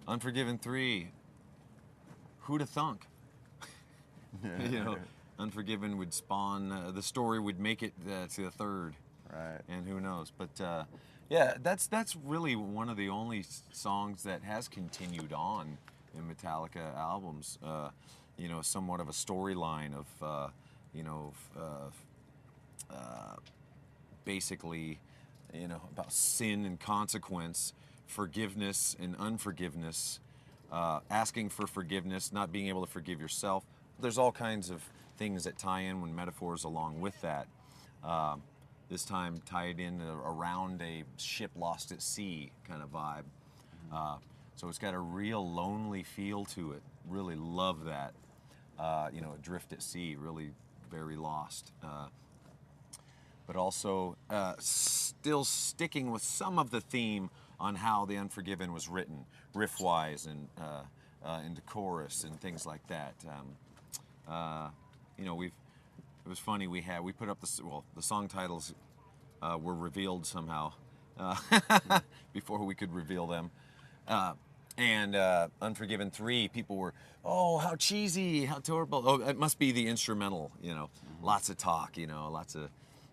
Unforgiven 3, who'da thunk? You know, Unforgiven would spawn, the story would make it to the third. Right. And who knows? But yeah, that's really one of the only songs that has continued on in Metallica albums. You know, somewhat of a storyline of, you know, basically, you know, about sin and consequence, forgiveness and unforgiveness, asking for forgiveness, not being able to forgive yourself. There's all kinds of things that tie in when metaphors along with that. This time tied in around a ship lost at sea kind of vibe. So it's got a real lonely feel to it. Really love that. You know, adrift at sea, really very lost. But also still sticking with some of the theme on how the Unforgiven was written, riff-wise and into chorus and things like that. You know, it was funny. We put up the song titles were revealed somehow before we could reveal them. And Unforgiven 3, people were, oh, how cheesy, how terrible. Oh, it must be the instrumental, you know. Lots of talk, you know, lots of,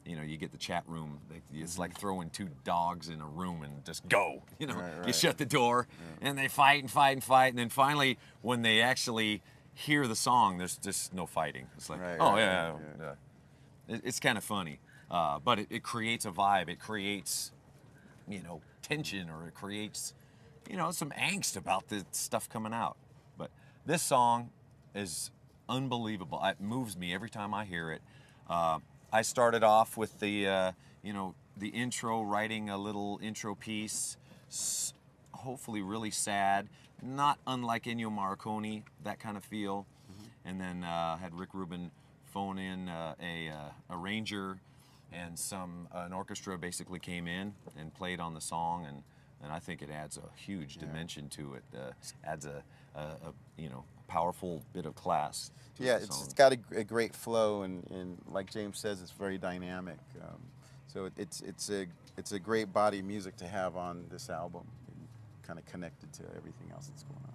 you know, you get the chat room. It's like throwing two dogs in a room and just go, you know. Right. You shut the door, and they fight and fight and fight. And then finally, when they actually hear the song, there's just no fighting. It's like, yeah. It's kind of funny. But it creates a vibe. It creates, you know, tension, or it creates, you know, some angst about the stuff coming out. But this song is unbelievable. It moves me every time I hear it. I started off with the, you know, the intro, writing a little intro piece, hopefully really sad, not unlike Ennio Morricone, that kind of feel. And then had Rick Rubin phone in a arranger, and an orchestra basically came in and played on the song, and I think it adds a huge dimension to it. Adds a you know, powerful bit of class. Yeah, it's got a great flow, and like James says, it's very dynamic. So it's a great body of music to have on this album, kind of connected to everything else that's going on.